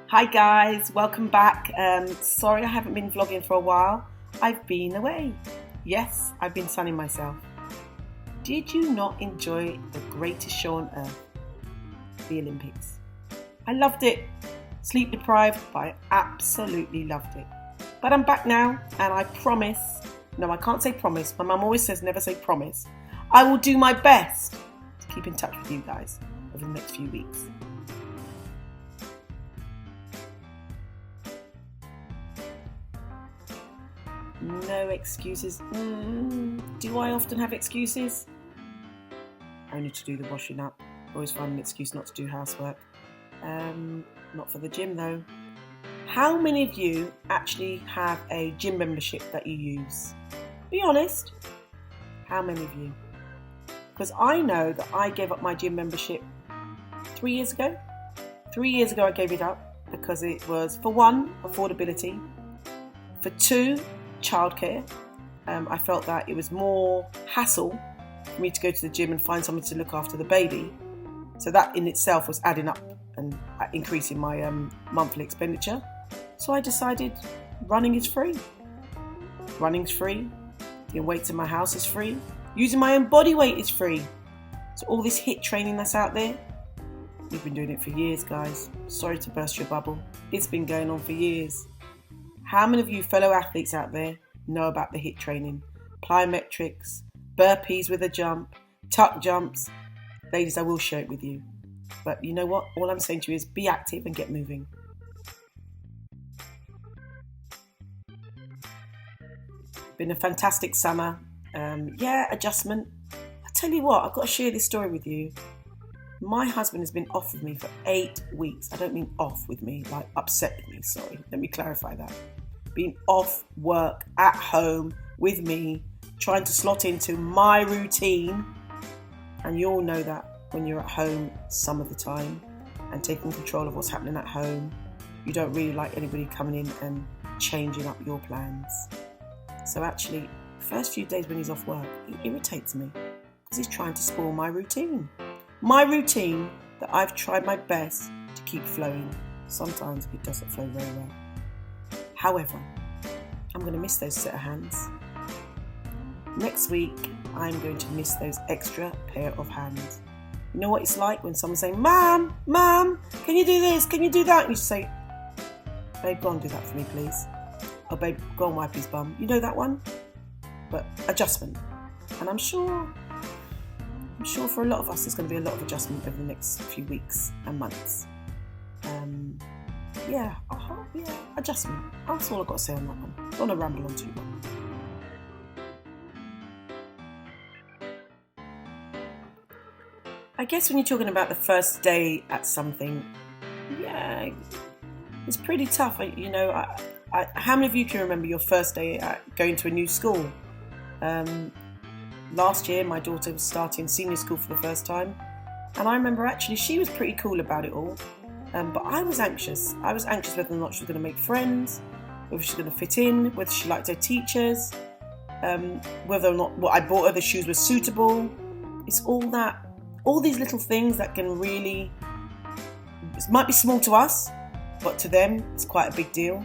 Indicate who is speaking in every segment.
Speaker 1: Hi guys, welcome back. Sorry I haven't been vlogging for a while. I've been away. Yes, I've been sunning myself. Did you not enjoy the greatest show on earth, the Olympics? I loved it. Sleep deprived, but I absolutely loved it. But I'm back now and I promise, no I can't say promise, my mum always says never say promise. I will do my best to keep in touch with you guys over the next few weeks. No excuses. Do I often have excuses? Only to do the washing up. Always find an excuse not to do housework. Not for the gym though. How many of you actually have a gym membership that you use? Be honest. How many of you? Because I know that I gave up my gym membership 3 years ago. 3 years ago I gave it up because it was, for one, affordability. For two, childcare. I felt that it was more hassle for me to go to the gym and find someone to look after the baby. So that in itself was adding up and increasing my monthly expenditure. So I decided running is free. Running's free. Doing weights in my house is free. Using my own body weight is free. So all this HIIT training that's out there, we've been doing it for years, guys. Sorry to burst your bubble. It's been going on for years. How many of you fellow athletes out there know about the HIIT training? Plyometrics, burpees with a jump, tuck jumps. Ladies, I will share it with you. But you know what? All I'm saying to you is be active and get moving. Been a fantastic summer. Adjustment. I tell you what, I've got to share this story with you. My husband has been off with me for 8 weeks. I don't mean off with me, like upset with me, sorry. Let me clarify that. Being off work, at home, with me, trying to slot into my routine. And you all know that when you're at home some of the time and taking control of what's happening at home, you don't really like anybody coming in and changing up your plans. So actually, the first few days when he's off work, it irritates me because he's trying to spoil my routine. My routine that I've tried my best to keep flowing. Sometimes it doesn't flow very well. However, I'm going to miss those set of hands. Next week, I'm going to miss those extra pair of hands. You know what it's like when someone's saying, Mum, can you do this? Can you do that? And you say, babe, go and do that for me, please. Or babe, go and wipe his bum. You know that one? But adjustment. And I'm sure for a lot of us there's going to be a lot of adjustment over the next few weeks and months. Adjustment. That's all I've got to say on that one. Don't want to ramble on too long. I guess when you're talking about the first day at something, it's pretty tough. How many of you can remember your first day at going to a new school? Last year, my daughter was starting senior school for the first time. And I remember actually she was pretty cool about it all. But I was anxious. I was anxious whether or not she was going to make friends, whether she was going to fit in, whether she liked her teachers, whether or not what I bought her, the shoes were suitable. It's all these little things that can really, it might be small to us, but to them, it's quite a big deal.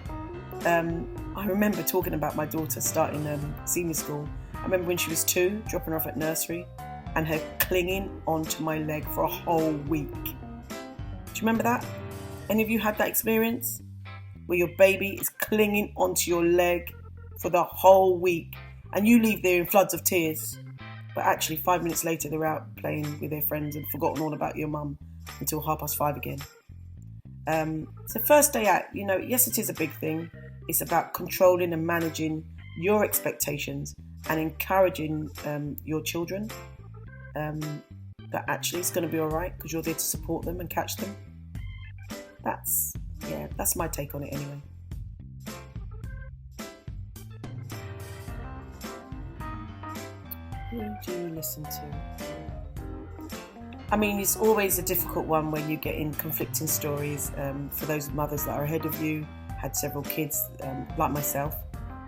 Speaker 1: I remember talking about my daughter starting senior school. I remember when she was 2, dropping her off at nursery and her clinging onto my leg for a whole week. Do you remember that? Any of you had that experience? Where your baby is clinging onto your leg for the whole week and you leave there in floods of tears. But actually 5 minutes later they're out playing with their friends and forgotten all about your mum until 5:30 again. So first day out, yes it is a big thing. It's about controlling and managing your expectations and encouraging your children that actually it's going to be all right because you're there to support them and catch them. That's my take on it anyway. Who do you listen to? I mean, it's always a difficult one when you get in conflicting stories. For those mothers that are ahead of you, had several kids, like myself,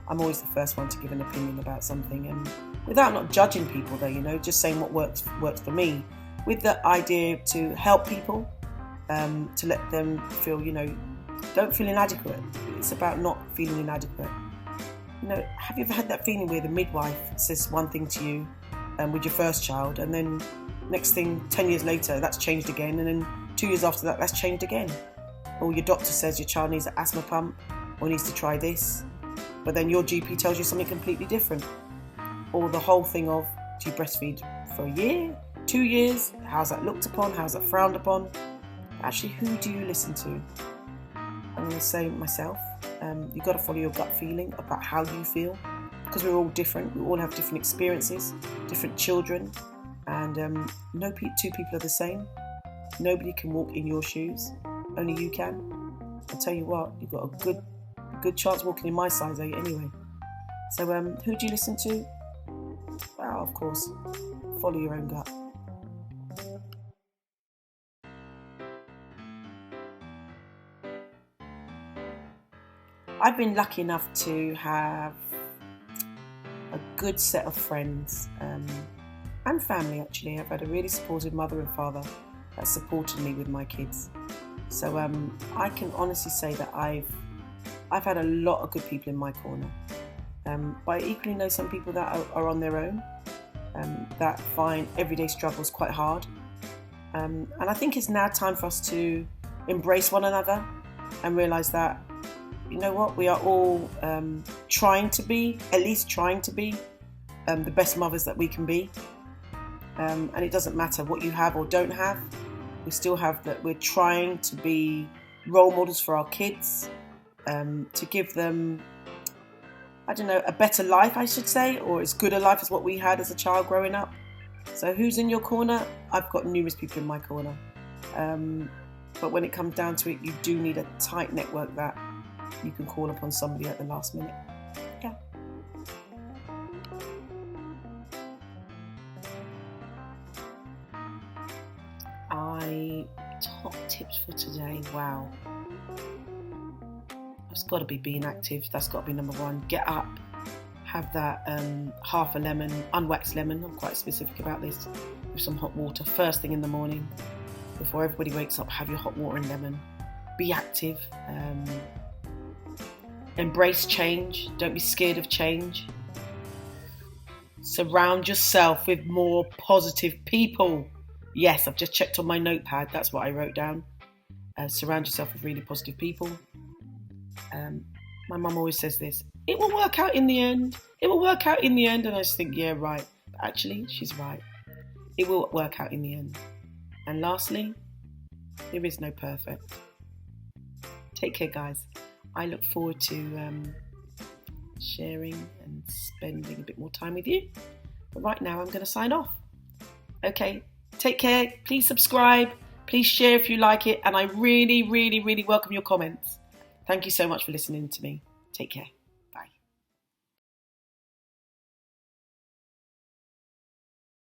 Speaker 1: I'm always the first one to give an opinion about something, and without not judging people though, just saying what works for me, with the idea to help people, to let them feel, Don't feel inadequate. It's about not feeling inadequate. Have you ever had that feeling where the midwife says one thing to you with your first child, and then next thing, 10 years later, that's changed again, and then 2 years after that, that's changed again? Or your doctor says your child needs an asthma pump or needs to try this, but then your GP tells you something completely different. Or the whole thing of, do you breastfeed for a year, 2 years? How's that looked upon? How's that frowned upon? Actually, who do you listen to? I'm going to say myself. You've got to follow your gut feeling about how you feel, because we're all different. We all have different experiences, different children, and no two people are the same. Nobody can walk in your shoes. Only you can. I'll tell you what, you've got a good chance walking in my size 8 anyway. So who do you listen to? Well, of course, follow your own gut. I've been lucky enough to have a good set of friends and family, actually. I've had a really supportive mother and father that supported me with my kids. So I can honestly say that I've had a lot of good people in my corner. But I equally know some people that are on their own, that find everyday struggles quite hard. And I think it's now time for us to embrace one another and realise that, you know what, we are all trying to be the best mothers that we can be. And it doesn't matter what you have or don't have. We still have that. We're trying to be role models for our kids, to give them, a better life, I should say, or as good a life as what we had as a child growing up. So who's in your corner? I've got numerous people in my corner. But when it comes down to it, you do need a tight network that you can call upon somebody at the last minute. Yeah. Top tips for today. Wow. It's got to be being active. That's got to be number one. Get up. Have that half a lemon, unwaxed lemon. I'm quite specific about this. With some hot water first thing in the morning. Before everybody wakes up, have your hot water and lemon. Be active. Embrace change. Don't be scared of change. Surround yourself with more positive people. Yes, I've just checked on my notepad. That's what I wrote down. Surround yourself with really positive people. My mum always says this: it will work out in the end. It will work out in the end. And I just think, yeah, right. But actually, she's right. It will work out in the end. And lastly, there is no perfect. Take care, guys. I look forward to sharing and spending a bit more time with you. But right now, I'm going to sign off. Okay. Take care. Please subscribe. Please share if you like it. And I really, really, really welcome your comments. Thank you so much for listening to me. Take care.